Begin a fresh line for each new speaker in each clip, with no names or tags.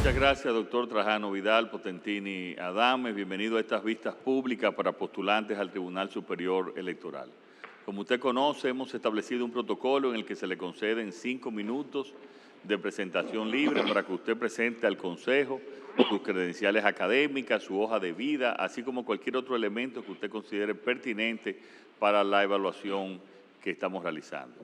Muchas gracias, doctor Trajano Vidal Potentini Adames. Bienvenido a estas vistas públicas para postulantes al Tribunal Superior Electoral. Como usted conoce, hemos establecido un protocolo en el que se le conceden 5 minutos de presentación libre para que usted presente al Consejo sus credenciales académicas, su hoja de vida, así como cualquier otro elemento que usted considere pertinente para la evaluación que estamos realizando.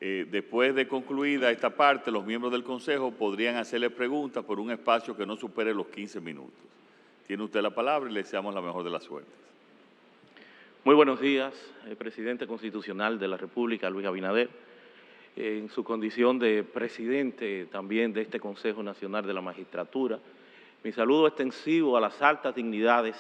Después de concluida esta parte, los miembros del Consejo podrían hacerle preguntas por un espacio que no supere los 15 minutos. Tiene usted la palabra y le deseamos la mejor de las suertes.
Muy buenos días, presidente constitucional de la República, Luis Abinader. En su condición de presidente también de este Consejo Nacional de la Magistratura, mi saludo extensivo a las altas dignidades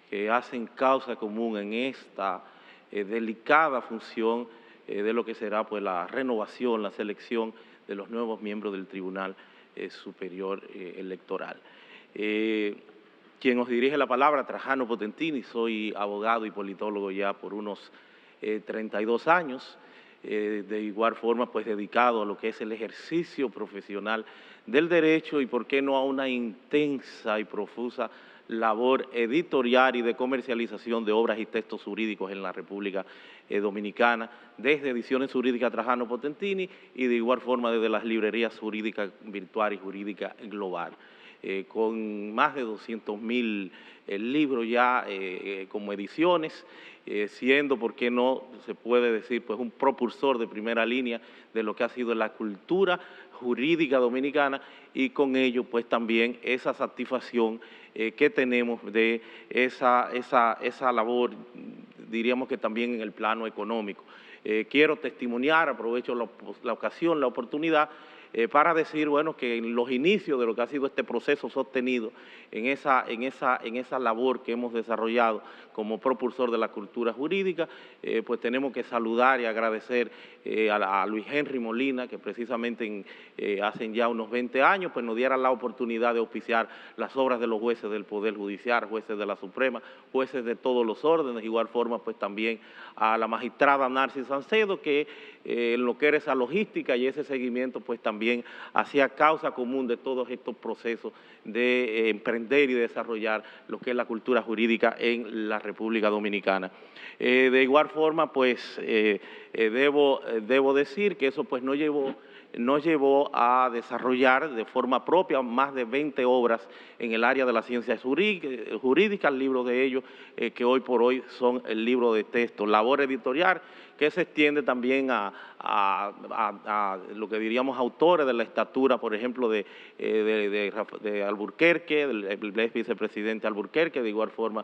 que hacen causa común en esta delicada función de lo que será pues la renovación, la selección de los nuevos miembros del Tribunal Superior Electoral. Quien os dirige la palabra, Trajano Potentini, soy abogado y politólogo ya por unos 32 años, de igual forma pues dedicado a lo que es el ejercicio profesional del derecho y por qué no a una intensa y profusa labor editorial y de comercialización de obras y textos jurídicos en la República Dominicana, desde Ediciones Jurídicas Trajano Potentini y de igual forma desde las librerías jurídicas virtual y jurídica global. Con más de 200.000 libros ya como ediciones, siendo, ¿por qué no se puede decir, pues un propulsor de primera línea de lo que ha sido la cultura jurídica dominicana y con ello pues también esa satisfacción que tenemos de esa labor, diríamos que también en el plano económico. Quiero testimoniar, aprovecho la ocasión, la oportunidad, para decir, bueno, que en los inicios de lo que ha sido este proceso sostenido, en esa labor que hemos desarrollado como propulsor de la cultura jurídica, pues tenemos que saludar y agradecer a Luis Henry Molina, que precisamente hace ya unos 20 años, pues nos diera la oportunidad de auspiciar las obras de los jueces del Poder Judicial, jueces de la Suprema, jueces de todos los órdenes, de igual forma, pues también a la magistrada Narcis Salcedo, que en lo que era esa logística y ese seguimiento, pues también hacía causa común de todos estos procesos de emprender y desarrollar lo que es la cultura jurídica en la República Dominicana. De igual forma, pues debo decir que eso pues nos llevó a desarrollar de forma propia más de 20 obras en el área de las ciencias jurídicas, libros de ellos que hoy por hoy son el libro de texto, labor editorial que se extiende también a lo que diríamos autores de la estatura, por ejemplo, de Alburquerque, del vicepresidente Alburquerque, de igual forma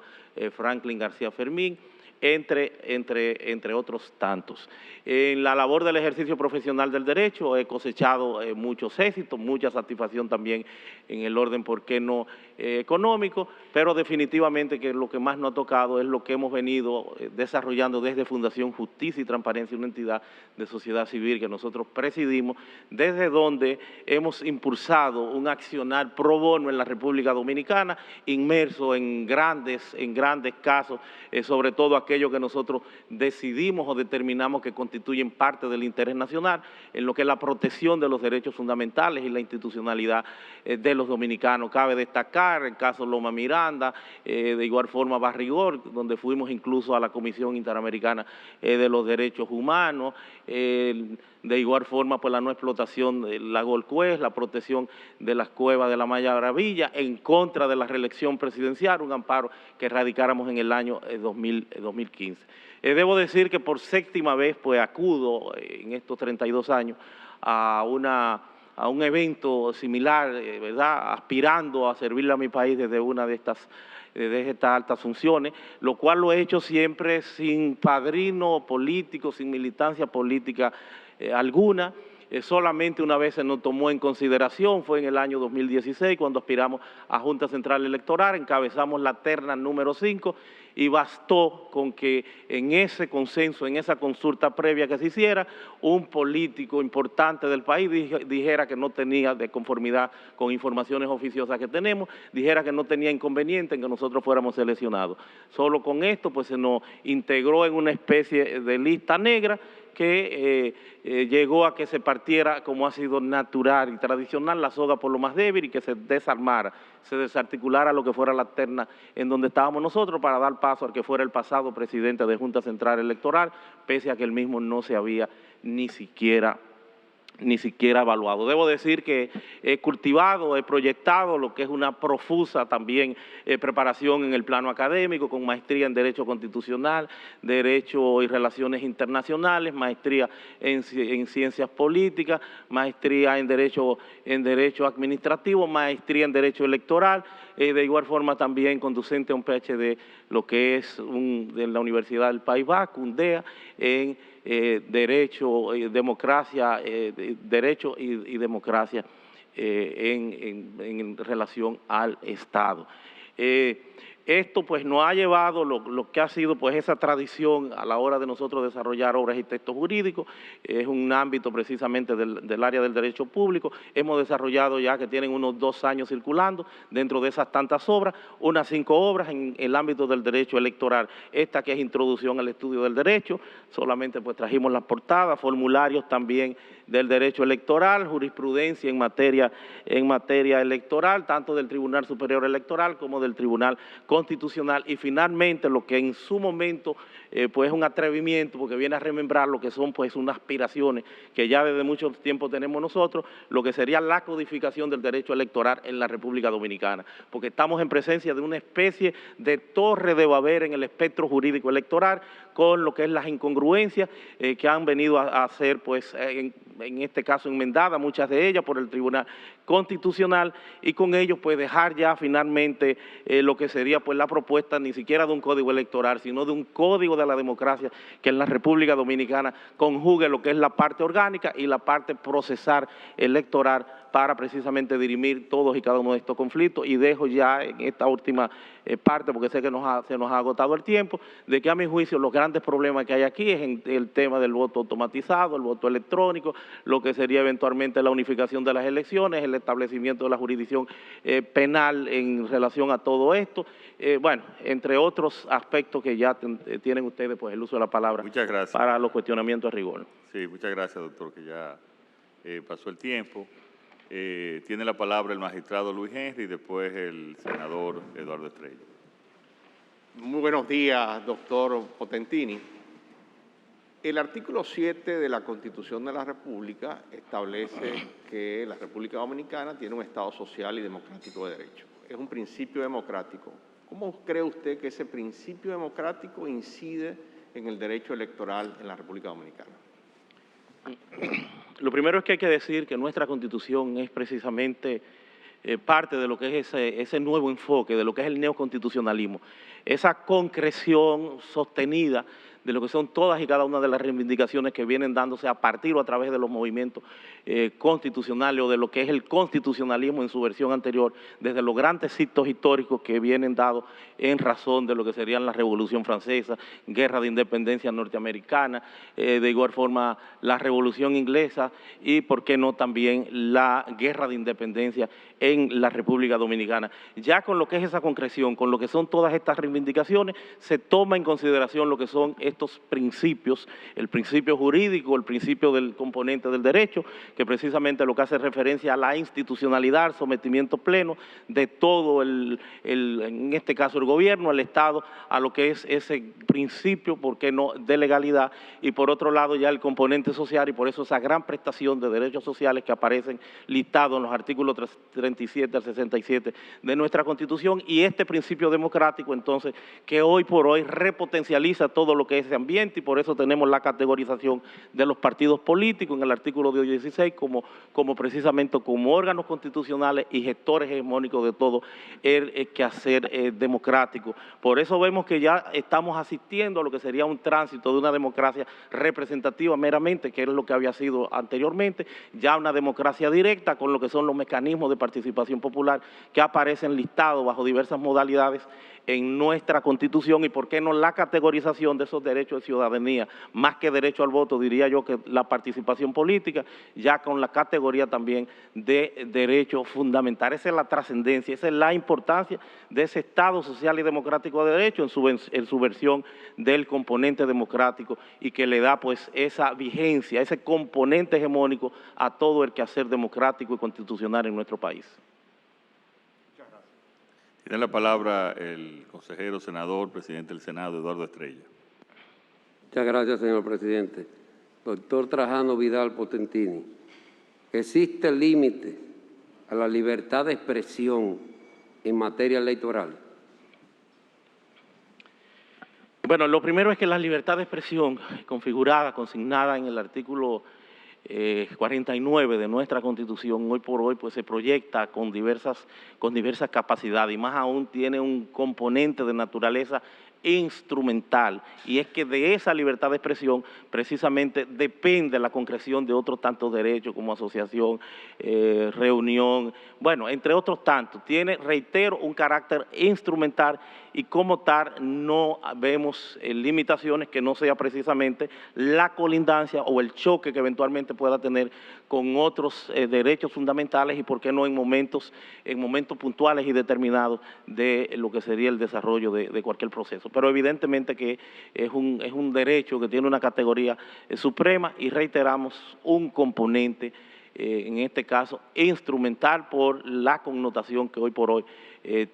Franklin García Fermín, entre otros tantos. En la labor del ejercicio profesional del derecho he cosechado muchos éxitos, mucha satisfacción también en el orden, ¿por qué no?, económico, pero definitivamente que lo que más nos ha tocado es lo que hemos venido desarrollando desde Fundación Justicia y Transparencia, una entidad de sociedad civil que nosotros presidimos, desde donde hemos impulsado un accionar pro bono en la República Dominicana, inmerso en grandes casos, sobre todo aquello que nosotros decidimos o determinamos que constituyen parte del interés nacional, en lo que es la protección de los derechos fundamentales y la institucionalidad de los dominicanos. Cabe destacar el caso Loma Miranda, de igual forma Barrigor, donde fuimos incluso a la Comisión Interamericana de los Derechos Humanos, de igual forma pues la no explotación del lago El Cuez, la protección de las cuevas de la Maya Maravilla, en contra de la reelección presidencial, un amparo que radicáramos en el año 2015. Debo decir que por séptima vez pues acudo en estos 32 años a un evento similar, ¿verdad?, aspirando a servirle a mi país desde una de estas altas funciones, lo cual lo he hecho siempre sin padrino político, sin militancia política alguna. Solamente una vez se nos tomó en consideración, fue en el año 2016, cuando aspiramos a Junta Central Electoral, encabezamos la terna número 5 y bastó con que en ese consenso, en esa consulta previa que se hiciera, un político importante del país dijera que no tenía, de conformidad con informaciones oficiosas que tenemos, dijera que no tenía inconveniente en que nosotros fuéramos seleccionados. Solo con esto pues se nos integró en una especie de lista negra que llegó a que se partiera, como ha sido natural y tradicional, la soga por lo más débil y que se desarmara, se desarticulara lo que fuera la terna en donde estábamos nosotros para dar paso al que fuera el pasado presidente de Junta Central Electoral, pese a que el mismo no se había ni siquiera evaluado. Debo decir que he cultivado, he proyectado lo que es una profusa también preparación en el plano académico, con maestría en Derecho Constitucional, Derecho y Relaciones Internacionales, maestría en Ciencias Políticas, maestría en Derecho Administrativo, maestría en Derecho Electoral, de igual forma también conducente a un PhD, lo que es de la Universidad del País Vasco, UNDEA, en Derecho, Democracia, Derecho y Democracia en relación al Estado. Esto pues nos ha llevado lo que ha sido pues esa tradición a la hora de nosotros desarrollar obras y textos jurídicos. Es un ámbito precisamente del área del derecho público. Hemos desarrollado ya que tienen unos 2 años circulando dentro de esas tantas obras, unas 5 obras en el ámbito del derecho electoral. Esta que es Introducción al Estudio del Derecho, solamente pues trajimos las portadas, formularios también del derecho electoral, jurisprudencia en materia electoral, tanto del Tribunal Superior Electoral como del Tribunal Constitucional, y finalmente lo que en su momento pues es un atrevimiento, porque viene a remembrar lo que son pues unas aspiraciones que ya desde mucho tiempo tenemos nosotros, lo que sería la codificación del derecho electoral en la República Dominicana, porque estamos en presencia de una especie de torre de Babel en el espectro jurídico electoral, con lo que es las incongruencias que han venido a ser pues en este caso enmendadas, muchas de ellas por el Tribunal Constitucional, y con ello pues dejar ya finalmente lo que sería pues la propuesta ni siquiera de un código electoral, sino de un código de la democracia que en la República Dominicana conjugue lo que es la parte orgánica y la parte procesal electoral para precisamente dirimir todos y cada uno de estos conflictos. Y dejo ya en esta última parte, porque sé que se nos ha agotado el tiempo, de que a mi juicio los grandes problemas que hay aquí es en el tema del voto automatizado, el voto electrónico, lo que sería eventualmente la unificación de las elecciones, el establecimiento de la jurisdicción penal en relación a todo esto, bueno, entre otros aspectos que ya tienen ustedes pues el uso de la palabra para los cuestionamientos de rigor.
Sí, muchas gracias, doctor, que ya pasó el tiempo. Tiene la palabra el magistrado Luis Henry y después el senador Eduardo Estrella.
Muy buenos días, doctor Potentini. El artículo 7 de la Constitución de la República establece que la República Dominicana tiene un Estado social y democrático de derecho. Es un principio democrático. ¿Cómo cree usted que ese principio democrático incide en el derecho electoral en la República Dominicana?
Lo primero es que hay que decir que nuestra Constitución es precisamente parte de lo que es ese nuevo enfoque, de lo que es el neoconstitucionalismo, esa concreción sostenida de lo que son todas y cada una de las reivindicaciones que vienen dándose a partir o a través de los movimientos constitucionales o de lo que es el constitucionalismo en su versión anterior, desde los grandes hitos históricos que vienen dados en razón de lo que serían la Revolución Francesa, Guerra de Independencia Norteamericana, de igual forma la Revolución Inglesa y, por qué no, también la Guerra de Independencia en la República Dominicana. Ya con lo que es esa concreción, con lo que son todas estas reivindicaciones, se toma en consideración lo que son estos principios, el principio jurídico, el principio del componente del derecho, que precisamente lo que hace referencia a la institucionalidad, al sometimiento pleno de todo en este caso el gobierno, el Estado, a lo que es ese principio, ¿por qué no?, de legalidad, y por otro lado ya el componente social, y por eso esa gran prestación de derechos sociales que aparecen listados en los artículos 37 al 67 de nuestra Constitución, y este principio democrático entonces que hoy por hoy repotencializa todo lo que es ese ambiente, y por eso tenemos la categorización de los partidos políticos en el artículo 16 como precisamente como órganos constitucionales y gestores hegemónicos de todo el quehacer democrático. Por eso vemos que ya estamos asistiendo a lo que sería un tránsito de una democracia representativa meramente, que es lo que había sido anteriormente, ya una democracia directa con lo que son los mecanismos de participación popular que aparecen listados bajo diversas modalidades en nuestra Constitución y, por qué no, la categorización de esos derechos de ciudadanía, más que derecho al voto, diría yo que la participación política, ya con la categoría también de derecho fundamental. Esa es la trascendencia, esa es la importancia de ese Estado social y democrático de derecho en su versión del componente democrático, y que le da pues esa vigencia, ese componente hegemónico a todo el quehacer democrático y constitucional en nuestro país.
Tiene la palabra el consejero, senador, presidente del Senado, Eduardo Estrella.
Muchas gracias, señor presidente. Doctor Trajano Vidal Potentini, ¿existe límite a la libertad de expresión en materia electoral?
Bueno, lo primero es que la libertad de expresión configurada, consignada en el artículo 49 de nuestra Constitución, hoy por hoy pues se proyecta con diversas capacidades, y más aún tiene un componente de naturaleza instrumental, y es que de esa libertad de expresión precisamente depende la concreción de otros tantos derechos como asociación, reunión, bueno, entre otros tantos. Tiene, reitero, un carácter instrumental, y como tal no vemos limitaciones que no sea precisamente la colindancia o el choque que eventualmente pueda tener con otros derechos fundamentales, y por qué no en momentos puntuales y determinados de lo que sería el desarrollo de cualquier proceso. Pero evidentemente que es un derecho que tiene una categoría suprema, y reiteramos, un componente, en este caso, instrumental por la connotación que hoy por hoy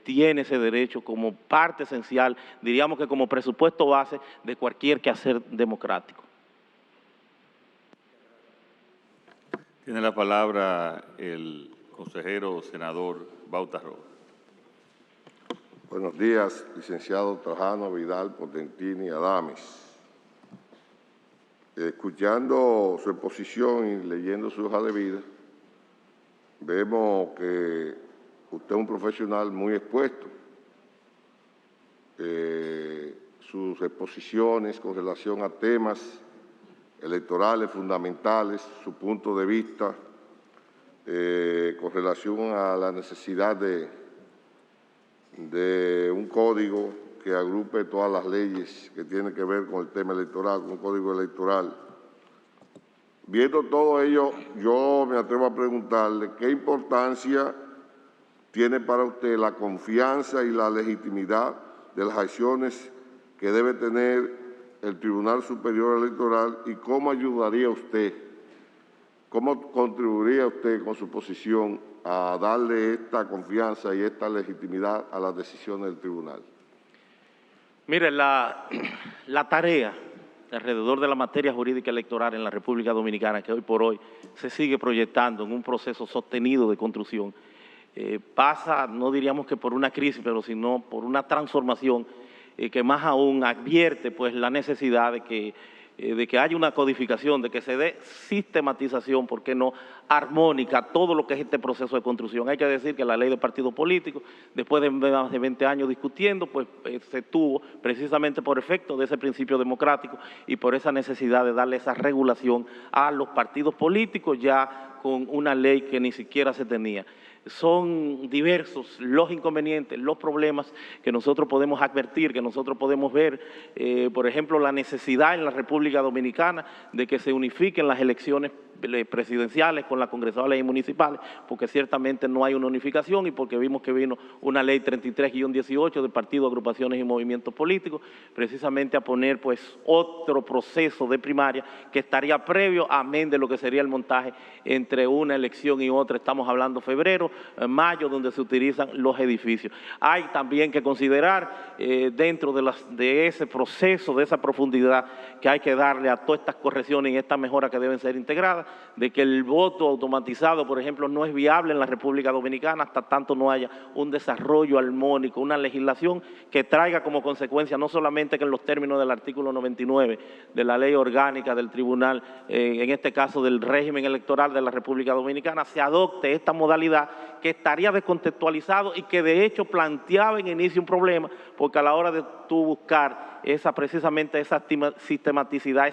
tiene ese derecho como parte esencial, diríamos que como presupuesto base de cualquier quehacer democrático.
Tiene la palabra el consejero, senador Bauta Roa.
Buenos días, licenciado Trajano Vidal Potentini Adames. Escuchando su exposición y leyendo su hoja de vida, vemos que usted es un profesional muy expuesto. Sus exposiciones con relación a temas electorales fundamentales, su punto de vista con relación a la necesidad de un código que agrupe todas las leyes que tienen que ver con el tema electoral, un código electoral. Viendo todo ello, yo me atrevo a preguntarle qué importancia tiene para usted la confianza y la legitimidad de las acciones que debe tener el Tribunal Superior Electoral, y cómo ayudaría usted, cómo contribuiría usted con su posición a darle esta confianza y esta legitimidad a las decisiones del tribunal.
Mire, la tarea alrededor de la materia jurídica electoral en la República Dominicana, que hoy por hoy se sigue proyectando en un proceso sostenido de construcción, pasa, no diríamos que por una crisis, pero sino por una transformación que más aún advierte pues la necesidad de que haya una codificación, de que se dé sistematización, ¿por qué no armónica, todo lo que es este proceso de construcción? Hay que decir que la ley de partidos políticos, después de más de 20 años discutiendo, pues se tuvo precisamente por efecto de ese principio democrático y por esa necesidad de darle esa regulación a los partidos políticos, ya con una ley que ni siquiera se tenía. Son diversos los inconvenientes, los problemas que nosotros podemos advertir, que nosotros podemos ver, por ejemplo, la necesidad en la República Dominicana de que se unifiquen las elecciones presidenciales con las congresales y municipales, porque ciertamente no hay una unificación, y porque vimos que vino una ley 33-18 de partidos, agrupaciones y movimientos políticos, precisamente a poner pues otro proceso de primaria que estaría previo, amén de lo que sería el montaje entre una elección y otra. Estamos hablando febrero, mayo, donde se utilizan los edificios. Hay también que considerar dentro de ese proceso, de esa profundidad que hay que darle a todas estas correcciones y estas mejoras que deben ser integradas, de que el voto automatizado, por ejemplo, no es viable en la República Dominicana hasta tanto no haya un desarrollo armónico, una legislación que traiga como consecuencia no solamente que en los términos del artículo 99 de la ley orgánica del tribunal, en este caso del régimen electoral de la República Dominicana, se adopte esta modalidad que estaría descontextualizado y que de hecho planteaba en inicio un problema, porque a la hora de tú buscar precisamente esa sistematicidad,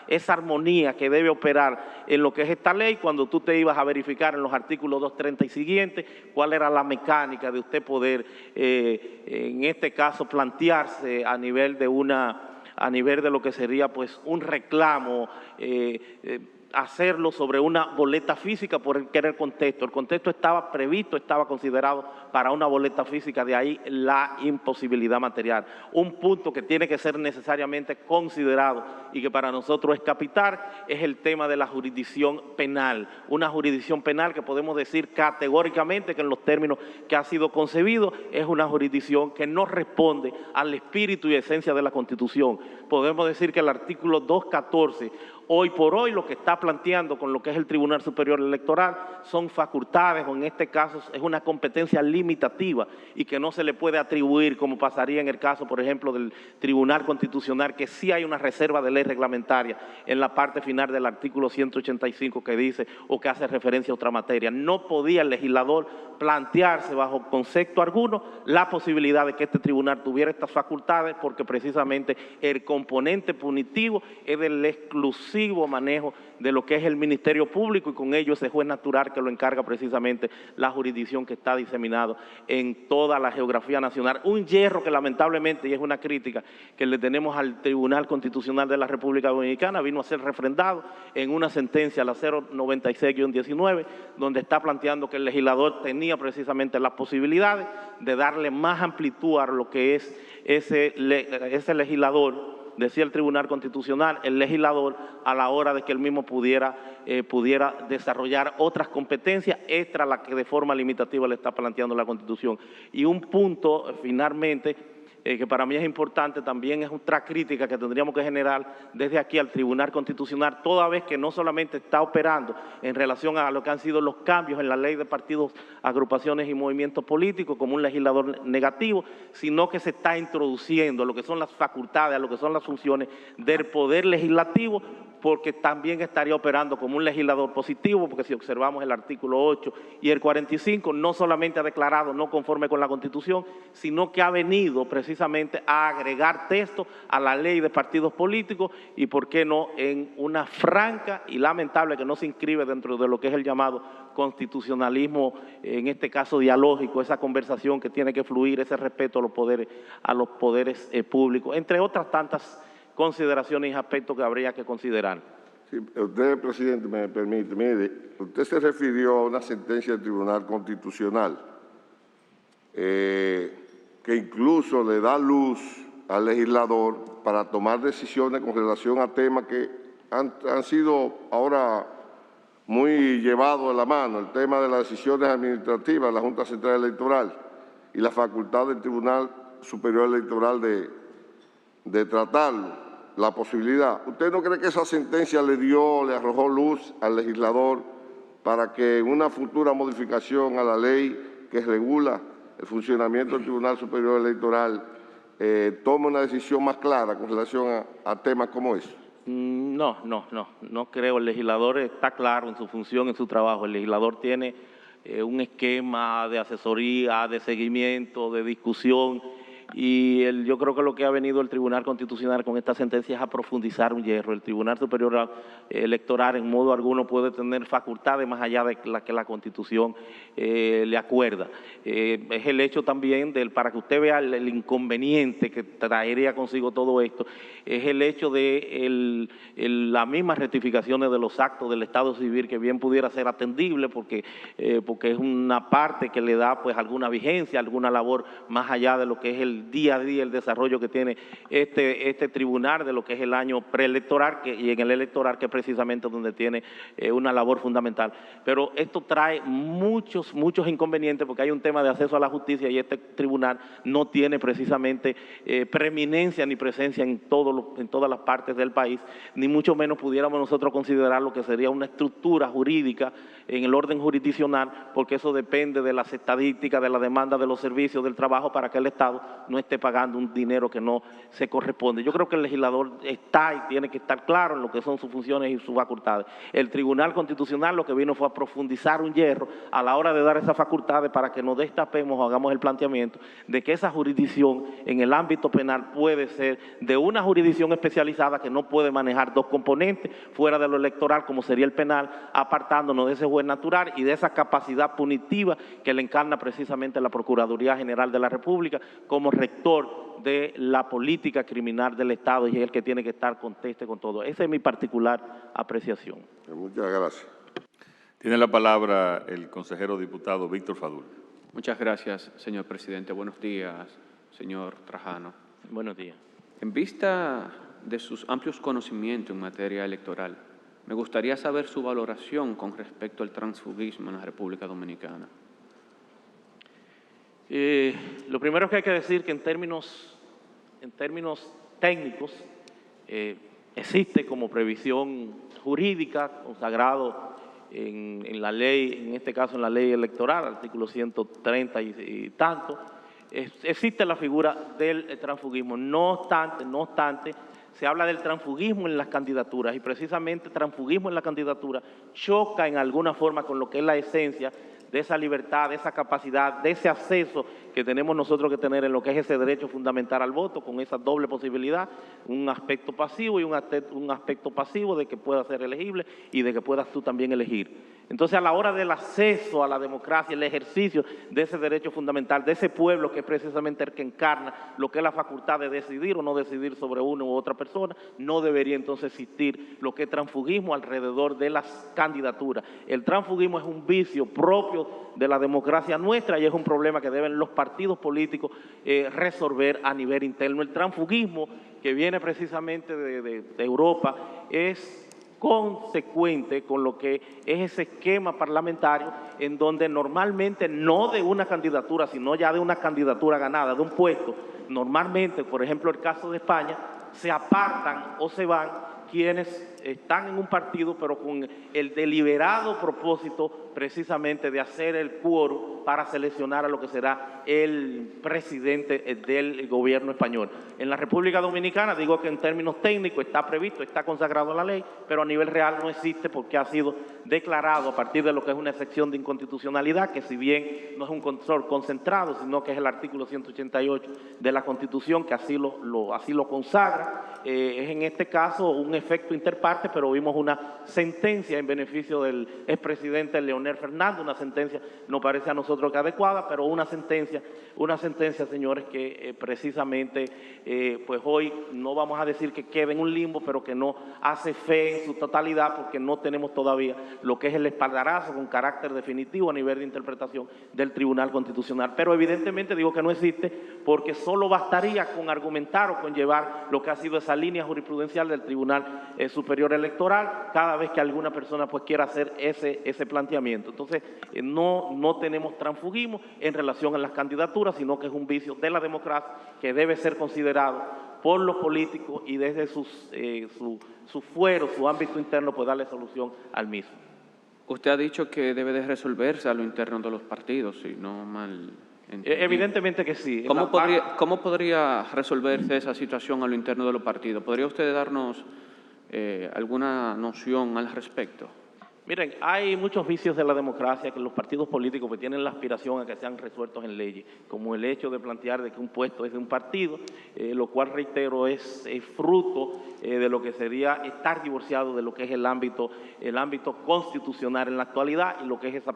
esa armonía que debe operar en lo que es esta ley cuando tú te ibas a verificar en los artículos 230 y siguientes cuál era la mecánica de usted poder, en este caso, plantearse a nivel de lo que sería pues un reclamo, hacerlo sobre una boleta física porque era el contexto. El contexto estaba previsto, estaba considerado para una boleta física, de ahí la imposibilidad material. Un punto que tiene que ser necesariamente considerado y que para nosotros es capital es el tema de la jurisdicción penal. Una jurisdicción penal que podemos decir categóricamente que en los términos que ha sido concebido es una jurisdicción que no responde al espíritu y esencia de la Constitución. Podemos decir que el artículo 214 hoy por hoy lo que está planteando con lo que es el Tribunal Superior Electoral son facultades, o en este caso es una competencia limitativa y que no se le puede atribuir, como pasaría en el caso, por ejemplo, del Tribunal Constitucional, que sí hay una reserva de ley reglamentaria en la parte final del artículo 185 que dice o que hace referencia a otra materia. No podía el legislador plantearse bajo concepto alguno la posibilidad de que este tribunal tuviera estas facultades porque precisamente el componente punitivo es del exclusivo manejo de lo que es el Ministerio Público y con ello ese juez natural que lo encarga precisamente la jurisdicción que está diseminado en toda la geografía nacional. Un hierro que lamentablemente, y es una crítica que le tenemos al Tribunal Constitucional de la República Dominicana, vino a ser refrendado en una sentencia, la 096-19, donde está planteando que el legislador tenía precisamente las posibilidades de darle más amplitud a lo que es ese legislador. Decía el Tribunal Constitucional, el legislador a la hora de que él mismo pudiera desarrollar otras competencias extra a las que de forma limitativa le está planteando la Constitución. Y un punto, finalmente, que para mí es importante, también es otra crítica que tendríamos que generar desde aquí al Tribunal Constitucional, toda vez que no solamente está operando en relación a lo que han sido los cambios en la ley de partidos, agrupaciones y movimientos políticos como un legislador negativo, sino que se está introduciendo lo que son las facultades, lo que son las funciones del Poder Legislativo, porque también estaría operando como un legislador positivo, porque si observamos el artículo 8 y el 45, no solamente ha declarado no conforme con la Constitución, sino que ha venido precisamente a agregar texto a la ley de partidos políticos y, por qué no, en una franca y lamentable que no se inscribe dentro de lo que es el llamado constitucionalismo, en este caso dialógico, esa conversación que tiene que fluir, ese respeto a los poderes públicos, entre otras tantas consideraciones y aspectos que habría que considerar.
Sí, usted, presidente, me permite, mire, usted se refirió a una sentencia del Tribunal Constitucional que incluso le da luz al legislador para tomar decisiones con relación a temas que han sido ahora muy llevados de la mano, el tema de las decisiones administrativas de la Junta Central Electoral y la facultad del Tribunal Superior Electoral de tratarlo. La posibilidad. ¿Usted no cree que esa sentencia le arrojó luz al legislador para que en una futura modificación a la ley que regula el funcionamiento del Tribunal Superior Electoral tome una decisión más clara con relación a temas como eso?
No creo. El legislador está claro en su función, en su trabajo. El legislador tiene un esquema de asesoría, de seguimiento, de discusión. Y yo creo que lo que ha venido el Tribunal Constitucional con esta sentencia es a profundizar un hierro. El Tribunal Superior Electoral en modo alguno puede tener facultades más allá de la que la Constitución le acuerda. Es el hecho también, para que usted vea el inconveniente que traería consigo todo esto, es el hecho de las mismas rectificaciones de los actos del Estado Civil que bien pudiera ser atendible porque es una parte que le da pues alguna vigencia, alguna labor más allá de lo que es el día a día, el desarrollo que tiene este tribunal de lo que es el año preelectoral y en el electoral, que es precisamente donde tiene una labor fundamental. Pero esto trae muchos inconvenientes porque hay un tema de acceso a la justicia y este tribunal no tiene precisamente preeminencia ni presencia en todas las partes del país, ni mucho menos pudiéramos nosotros considerar lo que sería una estructura jurídica en el orden jurisdiccional, porque eso depende de las estadísticas, de la demanda de los servicios, del trabajo, para que el Estado no esté pagando un dinero que no se corresponde. Yo creo que el legislador está y tiene que estar claro en lo que son sus funciones y sus facultades. El Tribunal Constitucional lo que vino fue a profundizar un hierro a la hora de dar esas facultades para que nos destapemos o hagamos el planteamiento de que esa jurisdicción en el ámbito penal puede ser de una jurisdicción especializada que no puede manejar dos componentes fuera de lo electoral, como sería el penal, apartándonos de ese juez natural y de esa capacidad punitiva que le encarna precisamente la Procuraduría General de la República como rector de la política criminal del Estado, y es el que tiene que estar conteste con todo. Esa es mi particular apreciación.
Muchas gracias.
Tiene la palabra el consejero diputado Víctor Fadul.
Muchas gracias, señor presidente. Buenos días, señor Trajano.
Buenos días.
En vista de sus amplios conocimientos en materia electoral, me gustaría saber su valoración con respecto al transfugismo en la República Dominicana.
Lo primero que hay que decir que en términos técnicos existe como previsión jurídica consagrado en la ley, en este caso en la ley electoral, artículo 130 y tanto, existe la figura del transfugismo. No obstante, se habla del transfugismo en las candidaturas, y precisamente transfugismo en la candidatura choca en alguna forma con lo que es la esencia de esa libertad, de esa capacidad, de ese acceso que tenemos nosotros que tener en lo que es ese derecho fundamental al voto, con esa doble posibilidad, un aspecto pasivo y un aspecto pasivo de que puedas ser elegible y de que puedas tú también elegir. Entonces, a la hora del acceso a la democracia, el ejercicio de ese derecho fundamental, de ese pueblo que es precisamente el que encarna lo que es la facultad de decidir o no decidir sobre una u otra persona, no debería entonces existir lo que es transfugismo alrededor de las candidaturas. El transfugismo es un vicio propio de la democracia nuestra y es un problema que deben los partidos políticos resolver a nivel interno. El transfugismo, que viene precisamente de Europa, es consecuente con lo que es ese esquema parlamentario en donde normalmente no de una candidatura, sino ya de una candidatura ganada, de un puesto, normalmente, por ejemplo, el caso de España, se apartan o se van quienes están en un partido, pero con el deliberado propósito precisamente de hacer el quórum para seleccionar a lo que será el presidente del gobierno español. En la República Dominicana, digo que en términos técnicos está previsto, está consagrado en la ley, pero a nivel real no existe porque ha sido declarado a partir de lo que es una excepción de inconstitucionalidad, que si bien no es un control concentrado, sino que es el artículo 188 de la Constitución que así lo consagra, es en este caso un efecto interparte, pero vimos una sentencia en beneficio del expresidente Leonel Fernández, una sentencia no parece a nosotros que adecuada, pero una sentencia, señores, que precisamente pues hoy no vamos a decir que quede en un limbo, pero que no hace fe en su totalidad, porque no tenemos todavía lo que es el espaldarazo con carácter definitivo a nivel de interpretación del Tribunal Constitucional. Pero evidentemente digo que no existe porque solo bastaría con argumentar o con llevar lo que ha sido esa línea jurisprudencial del Tribunal Superior Electoral cada vez que alguna persona pues quiera hacer ese planteamiento. Entonces, no tenemos transfugismo en relación a las candidaturas, sino que es un vicio de la democracia que debe ser considerado por los políticos y desde su fuero, su ámbito interno, pues darle solución al mismo.
Usted ha dicho que debe de resolverse a lo interno de los partidos, si no mal entiendo.
Evidentemente que sí.
¿Cómo podría resolverse esa situación a lo interno de los partidos? ¿Podría usted darnos alguna noción al respecto?
Miren, hay muchos vicios de la democracia que los partidos políticos pues, tienen la aspiración a que sean resueltos en leyes, como el hecho de plantear de que un puesto es de un partido, lo cual, reitero, es fruto de lo que sería estar divorciado de lo que es el ámbito constitucional en la actualidad y lo que es esa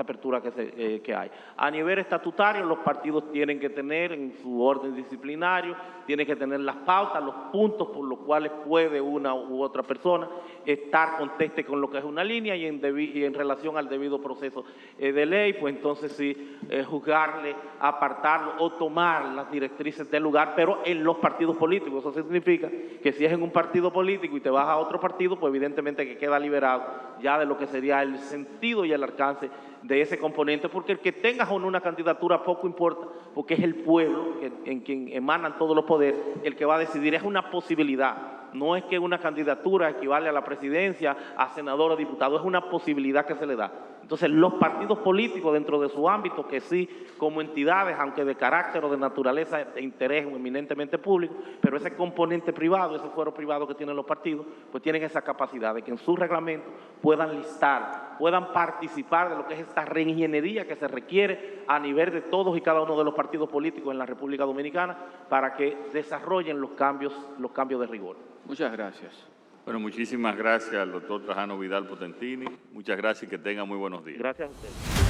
apertura que hay. A nivel estatutario, los partidos tienen que tener en su orden disciplinario, tienen que tener las pautas, los puntos por los cuales puede una u otra persona estar conteste con lo que es una línea y en relación al debido proceso de ley, pues entonces sí, juzgarle, apartarlo o tomar las directrices del lugar, pero en los partidos políticos. Eso significa que si es en un partido político y te vas a otro partido, pues evidentemente que queda liberado ya de lo que sería el sentido y el alcance de ese componente, porque el que tengas o no una candidatura poco importa, porque es el pueblo en quien emanan todos los poderes, el que va a decidir, es una posibilidad. no es que una candidatura equivale a la presidencia, a senador o diputado, es una posibilidad que se le da. Entonces, los partidos políticos dentro de su ámbito, que sí, como entidades, aunque de carácter o de naturaleza de interés eminentemente público, pero ese componente privado, ese fuero privado que tienen los partidos, pues tienen esa capacidad de que en su reglamento puedan listar, puedan participar de lo que es esta reingeniería que se requiere a nivel de todos y cada uno de los partidos políticos en la República Dominicana para que desarrollen los cambios de rigor.
Muchas gracias.
Bueno, muchísimas gracias al doctor Trajano Vidal Potentini. Muchas gracias y que tenga muy buenos días.
Gracias a ustedes.